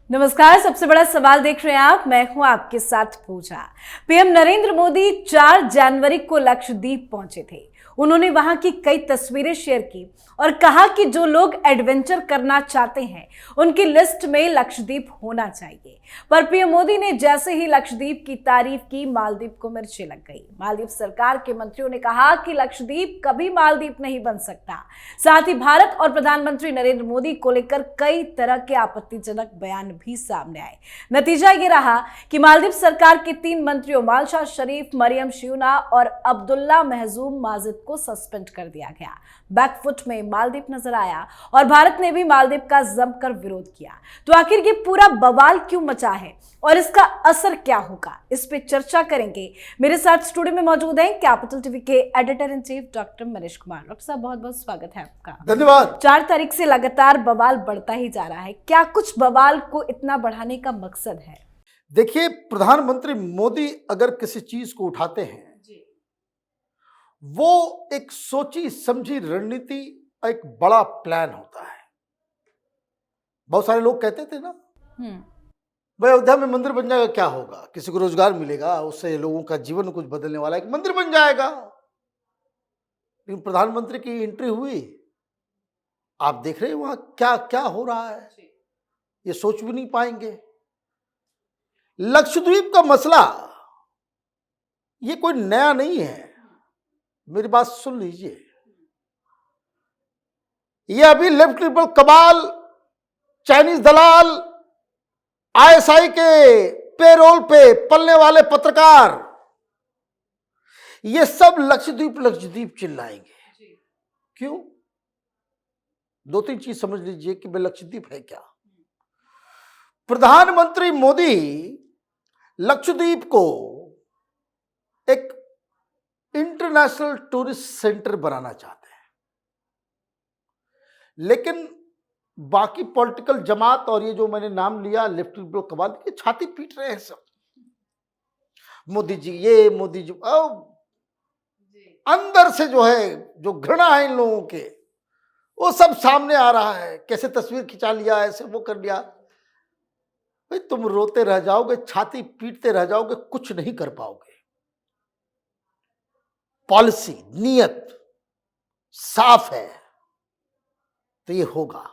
नमस्कार। सबसे बड़ा सवाल देख रहे हैं आप, मैं हूं आपके साथ पूजा। पीएम नरेंद्र मोदी 4 जनवरी को लक्षद्वीप पहुंचे थे। उन्होंने वहां की कई तस्वीरें शेयर की और कहा कि जो लोग एडवेंचर करना चाहते हैं उनकी लिस्ट में लक्षद्वीप होना चाहिए। पर पीएम मोदी ने जैसे ही लक्षद्वीप की तारीफ की, मालदीव को मिर्ची लग गई। मालदीव सरकार के मंत्रियों ने कहा कि लक्षद्वीप कभी मालदीव नहीं बन सकता। साथ ही भारत और प्रधानमंत्री नरेंद्र मोदी को लेकर कई तरह के आपत्तिजनक बयान भी सामने आए। नतीजा ये रहा कि मालदीव सरकार के 3 मंत्रियों मालशा शरीफ, मरियम शियूना और अब्दुल्ला महजूम माजिद को सस्पेंड कर दिया गया। बैकफुट में मालदीव नजर आया और भारत ने भी मालदीव का जमकर विरोध किया। तो आखिर ये पूरा बवाल क्यों मचा है और इसका असर क्या होगा, इस पे चर्चा करेंगे। मेरे साथ स्टूडियो में मौजूद हैं कैपिटल टीवी के editor in chief doctor Manish Kumar. Doctor साहब, बहुत बहुत स्वागत है आपका। धन्यवाद। 4 तारीख से लगातार बवाल बढ़ता ही जा रहा है। क्या कुछ बवाल को इतना बढ़ाने का मकसद है? देखिए, प्रधानमंत्री मोदी अगर किसी चीज को उठाते हैं वो एक सोची समझी रणनीति, एक बड़ा प्लान होता है। बहुत सारे लोग कहते थे ना, भाई अयोध्या में मंदिर बन जाएगा, क्या होगा, किसी को रोजगार मिलेगा, उससे लोगों का जीवन कुछ बदलने वाला है, एक मंदिर बन जाएगा। लेकिन प्रधानमंत्री की एंट्री हुई, आप देख रहे हैं वहां क्या क्या हो रहा है, ये सोच भी नहीं पाएंगे। लक्षद्वीप का मसला ये कोई नया नहीं है, मेरी बात सुन लीजिए। ये अभी लेफ्ट लिबरल कबाल, चाइनीज दलाल, आईएसआई के पेरोल पे पलने वाले पत्रकार, ये सब लक्षद्वीप लक्षद्वीप चिल्लाएंगे। क्यों? 2-3 चीज समझ लीजिए कि भाई लक्षद्वीप है क्या। प्रधानमंत्री मोदी लक्षद्वीप को एक इंटरनेशनल टूरिस्ट सेंटर बनाना चाहते हैं, लेकिन बाकी पॉलिटिकल जमात और ये जो मैंने नाम लिया लेफ्ट लिबरल कबाल, ये छाती पीट रहे हैं सब। मोदी जी ये, मोदी जी अंदर से जो है, जो घृणा है इन लोगों के, वो सब सामने आ रहा है। कैसे तस्वीर खिंचा लिया, ऐसे वो कर लिया। भाई तुम रोते रह जाओगे, छाती पीटते रह जाओगे, कुछ नहीं कर पाओगे। पॉलिसी, नीयत साफ है तो ये होगा।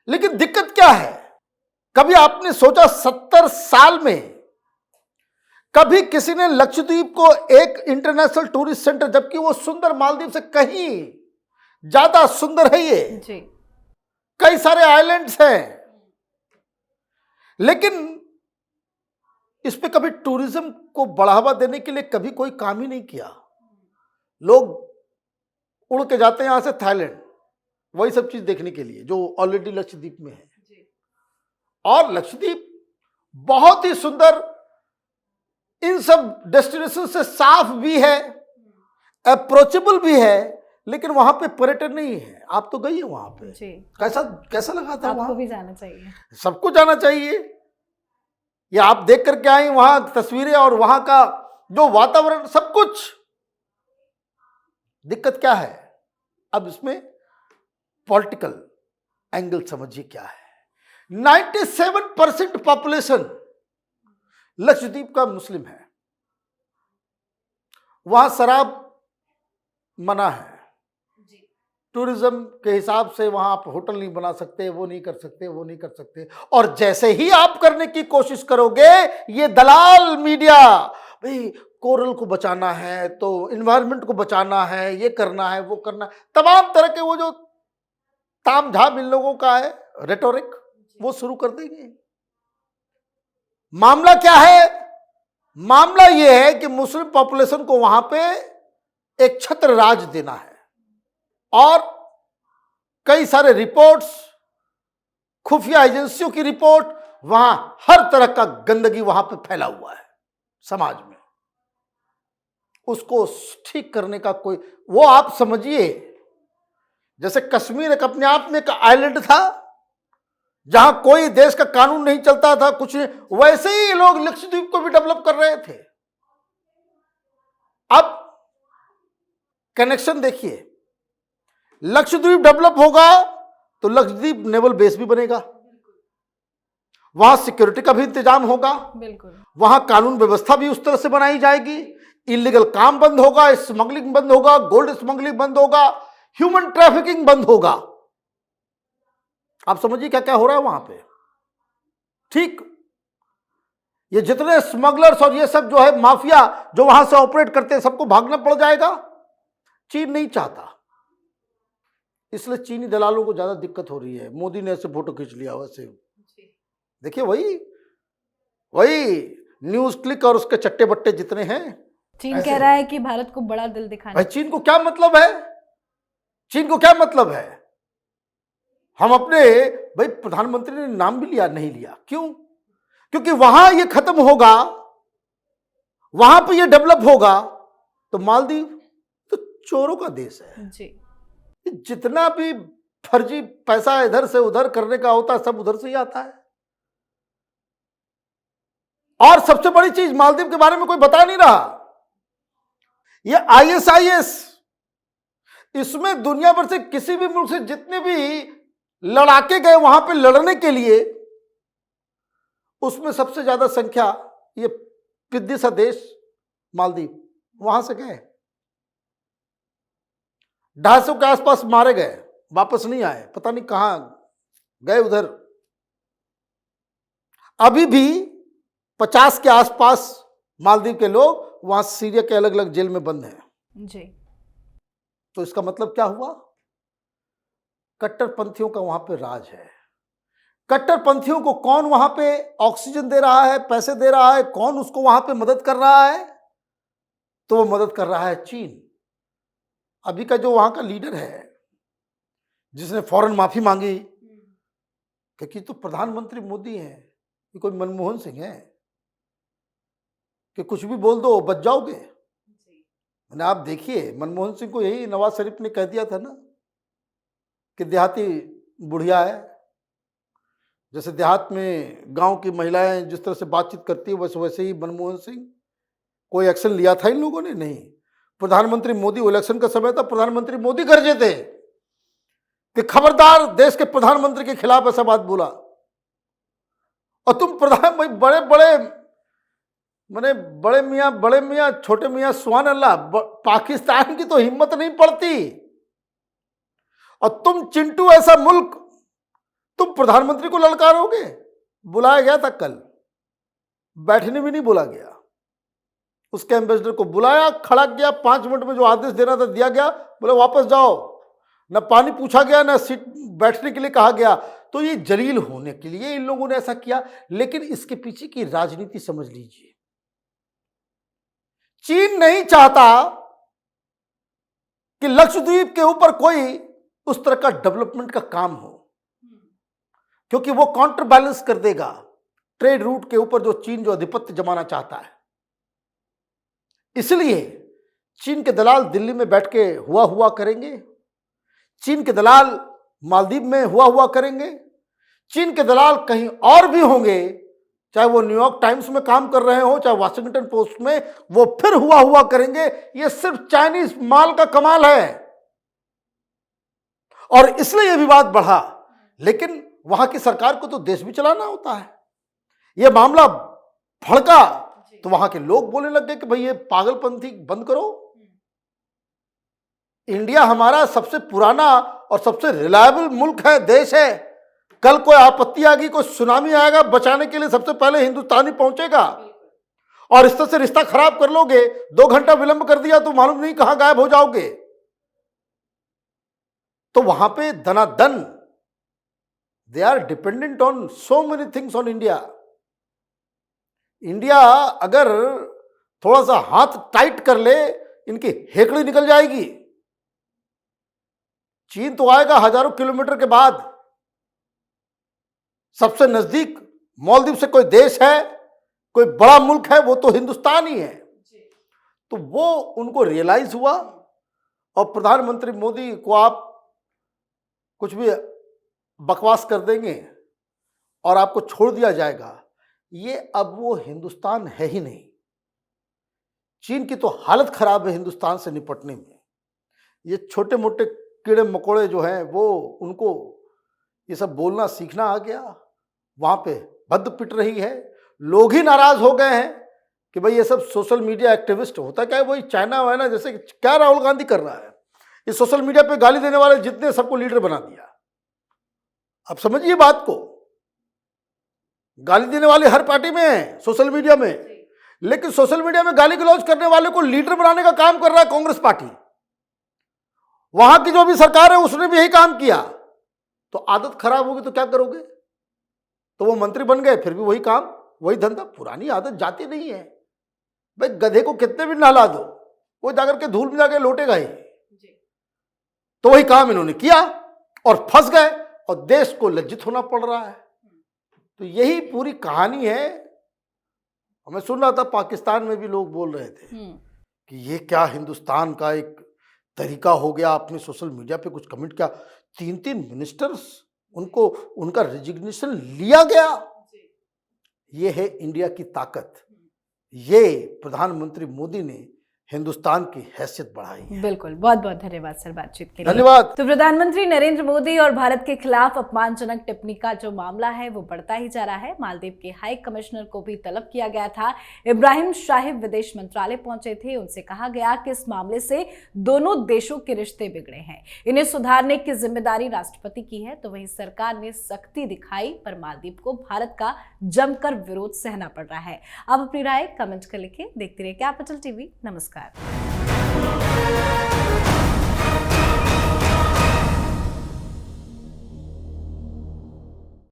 लेकिन दिक्कत क्या है? कभी आपने सोचा 70 साल में कभी किसी ने लक्षद्वीप को एक इंटरनेशनल टूरिस्ट सेंटर, जबकि वो सुंदर मालदीव से कहीं ज्यादा सुंदर है ये जी। कई सारे आइलैंड्स हैं, लेकिन इस पे कभी टूरिज्म को बढ़ावा देने के लिए कभी कोई काम ही नहीं किया। लोग उड़ के जाते हैं यहां से थाईलैंड, वही सब चीज देखने के लिए जो ऑलरेडी लक्षद्वीप में है। और लक्षद्वीप बहुत ही सुंदर, इन सब डेस्टिनेशन से साफ भी है, अप्रोचेबल भी है, लेकिन वहां पे पर्यटन नहीं है। आप तो गई है वहां पे जी। कैसा लगा था? आपको भी जाना चाहिए, सबको जाना चाहिए। या आप देख करके आई वहां तस्वीरें और वहां का जो वातावरण, सब कुछ। दिक्कत क्या है? अब इसमें पॉलिटिकल एंगल समझिए क्या है। 97% पॉपुलेशन लक्षद्वीप का मुस्लिम है। वहां शराब मना है, टूरिज्म के हिसाब से वहां आप होटल नहीं बना सकते, वो नहीं कर सकते, वो नहीं कर सकते। और जैसे ही आप करने की कोशिश करोगे, ये दलाल मीडिया, भाई कोरल को बचाना है तो एनवायरनमेंट को बचाना है, ये करना है, वो करना है, तमाम तरह के वो जो तामझाम इन लोगों का है रेटोरिक, वो शुरू कर देंगे। मामला क्या है? मामला ये है कि मुस्लिम पॉपुलेशन को वहां पे एक छत्र राज देना है। और कई सारे रिपोर्ट्स, खुफिया एजेंसियों की रिपोर्ट, वहां हर तरह का गंदगी वहां पे फैला हुआ है समाज में। उसको ठीक करने का कोई, वो आप समझिए जैसे कश्मीर एक अपने आप में एक आइलैंड था जहां कोई देश का कानून नहीं चलता था, कुछ नहीं, वैसे ही लोग लक्षद्वीप को भी डेवलप कर रहे थे। अब कनेक्शन देखिए, लक्षद्वीप डेवलप होगा तो लक्षद्वीप नेवल बेस भी बनेगा, वहां सिक्योरिटी का भी इंतजाम होगा, बिल्कुल। वहां कानून व्यवस्था भी उस तरह से बनाई जाएगी, इलीगल काम बंद होगा, स्मगलिंग बंद होगा, गोल्ड स्मगलिंग बंद होगा, ह्यूमन ट्रैफिकिंग बंद होगा। आप समझिए क्या क्या हो रहा है वहां पे। ठीक, ये जितने स्मगलर्स और ये सब जो है माफिया जो वहां से ऑपरेट करते हैं, सबको भागना पड़ जाएगा। चीन नहीं चाहता, इसलिए चीनी दलालों को ज्यादा दिक्कत हो रही है। मोदी ने ऐसे फोटो खींच लिया वैसे, देखिए वही न्यूज क्लिक और उसके चट्टे बट्टे जितने हैं। चीन कह रहा है कि भारत को बड़ा दिल दिखाना। भाई चीन को क्या मतलब है, चीन को क्या मतलब है। हम अपने भाई प्रधानमंत्री ने नाम भी लिया नहीं लिया, क्यों? क्योंकि वहां ये खत्म होगा, वहां पे ये डेवलप होगा तो मालदीव तो चोरों का देश है जी। जितना भी फर्जी पैसा इधर से उधर करने का होता है सब उधर से ही आता है। और सबसे बड़ी चीज मालदीव के बारे में कोई बता नहीं रहा, ये ISIS, इसमें दुनिया भर से किसी भी मुल्क से जितने भी लड़ाके गए वहां पे लड़ने के लिए, उसमें सबसे ज्यादा संख्या ये पिद्दी सा देश मालदीव, वहां से गए 250 के आसपास मारे गए, वापस नहीं आए, पता नहीं कहां गए उधर। अभी भी 50 के आसपास मालदीव के लोग वहां सीरिया के अलग अलग जेल में बंद हैं जी। तो इसका मतलब क्या हुआ, कट्टरपंथियों का वहां पे राज है। कट्टरपंथियों को कौन वहां पे ऑक्सीजन दे रहा है, पैसे दे रहा है, कौन उसको वहां पे मदद कर रहा है? तो वो मदद कर रहा है चीन। अभी का जो वहां का लीडर है जिसने फौरन माफी मांगी, क्योंकि तो प्रधानमंत्री मोदी है, ये कोई मनमोहन सिंह है कि कुछ भी बोल दो बच जाओगे। मैंने आप देखिए मनमोहन सिंह को यही नवाज शरीफ ने कह दिया था ना कि देहाती बुढ़िया है, जैसे देहात में गांव की महिलाएं जिस तरह से बातचीत करती है बस वैसे ही मनमोहन सिंह। कोई एक्शन लिया था इन लोगों ने? नहीं। प्रधानमंत्री मोदी, इलेक्शन का समय था, प्रधानमंत्री मोदी गरजे थे कि खबरदार देश के प्रधानमंत्री के खिलाफ ऐसा बात बोला। और तुम प्रधान भाई बड़े बड़े मैंने बड़े मियाँ छोटे मियाँ सुभान अल्लाह, पाकिस्तान की तो हिम्मत नहीं पड़ती। और तुम चिंटू ऐसा मुल्क, तुम प्रधानमंत्री को ललकारोगे? बुलाया गया था कल, बैठने भी नहीं बोला गया, उसके एम्बेसडर को बुलाया, खड़ा किया, 5 मिनट में जो आदेश देना था दिया गया, बोले वापस जाओ। न पानी पूछा गया, न सीट बैठने के लिए कहा गया। तो ये जलील होने के लिए इन लोगों ने ऐसा किया, लेकिन इसके पीछे की राजनीति समझ लीजिए। चीन नहीं चाहता कि लक्षद्वीप के ऊपर कोई उस तरह का डेवलपमेंट का काम हो, क्योंकि वो काउंटर बैलेंस कर देगा ट्रेड रूट के ऊपर जो चीन जो आधिपत्य जमाना चाहता है। इसलिए चीन के दलाल दिल्ली में बैठ के हुआ करेंगे, चीन के दलाल मालदीव में हुआ करेंगे, चीन के दलाल कहीं और भी होंगे, चाहे वो न्यूयॉर्क टाइम्स में काम कर रहे हो, चाहे वाशिंगटन पोस्ट में, वो फिर हुआ करेंगे। ये सिर्फ चाइनीज माल का कमाल है और इसलिए ये विवाद बढ़ा। लेकिन वहां की सरकार को तो देश भी चलाना होता है। ये मामला भड़का तो वहां के लोग बोलने लग गए कि भाई ये पागलपंथी बंद करो। इंडिया हमारा सबसे पुराना और सबसे रिलायबल मुल्क है, देश है। कल कोई आपत्ति आ गई, कोई सुनामी आएगा, बचाने के लिए सबसे पहले हिंदुस्तानी पहुंचेगा। और इस तरह से रिश्ता खराब कर लोगे, 2 घंटा विलंब कर दिया तो मालूम नहीं कहां गायब हो जाओगे। तो वहां पे दनादन they are dependent on so many things on India. India अगर थोड़ा सा हाथ टाइट कर ले, इनकी हेकड़ी निकल जाएगी। चीन तो आएगा हजारों किलोमीटर के बाद। सबसे नजदीक मालदीव से कोई देश है, कोई बड़ा मुल्क है, वो तो हिंदुस्तान ही है। तो वो उनको रियलाइज हुआ और प्रधानमंत्री मोदी को आप कुछ भी बकवास कर देंगे और आपको छोड़ दिया जाएगा। ये अब वो हिंदुस्तान है ही नहीं। चीन की तो हालत खराब है हिंदुस्तान से निपटने में। ये छोटे मोटे कीड़े मकोड़े जो हैं वो, उनको ये सब बोलना सीखना आ गया। वहां पे बद पिट रही है। लोग ही नाराज हो गए हैं कि भाई ये सब सोशल मीडिया एक्टिविस्ट होता क्या है, वही चाइना वाइना जैसे क्या राहुल गांधी कर रहा है। ये सोशल मीडिया पे गाली देने वाले जितने सबको लीडर बना दिया। अब समझिए बात को, गाली देने वाले हर पार्टी में है सोशल मीडिया में, लेकिन सोशल मीडिया में गाली गलौज करने वाले को लीडर बनाने का काम कर रहा है कांग्रेस पार्टी। वहां की जो भी सरकार है उसने भी यही काम किया। तो आदत खराब होगी तो क्या करोगे? तो वो मंत्री बन गए, फिर भी वही काम वही धंधा। पुरानी आदत जाती नहीं है भाई। गधे को कितने भी नहला दो वो जाकर के धूल में जाके लौटेगा ही। तो वही काम इन्होंने किया और फंस गए और देश को लज्जित होना पड़ रहा है। तो यही पूरी कहानी है। मैं सुन रहा था पाकिस्तान में भी लोग बोल रहे थे कि ये क्या हिंदुस्तान का एक तरीका हो गया, आपने सोशल मीडिया पे कुछ कमेंट किया, 3 मिनिस्टर्स उनको उनका रेजिग्नेशन लिया गया। ये है इंडिया की ताकत। ये प्रधानमंत्री मोदी ने हिंदुस्तान की हैसियत बढ़ाई है। बिल्कुल, बहुत बहुत धन्यवाद सर बातचीत के लिए। धन्यवाद। तो प्रधानमंत्री नरेंद्र मोदी और भारत के खिलाफ अपमानजनक टिप्पणी का जो मामला है वो बढ़ता ही जा रहा है। मालदीव के हाई कमिश्नर को भी तलब किया गया था। इब्राहिम शाहिब विदेश मंत्रालय पहुंचे थे। उनसे कहा गया कि इस मामले से दोनों देशों के रिश्ते बिगड़े हैं, इन्हें सुधारने की जिम्मेदारी राष्ट्रपति की है। तो वहीं सरकार ने सख्ती दिखाई पर मालदीव को भारत का जमकर विरोध सहना पड़ रहा है। आप अपनी राय कमेंट कर लिखिए। देखते रहिए कैपिटल टीवी। नमस्कार।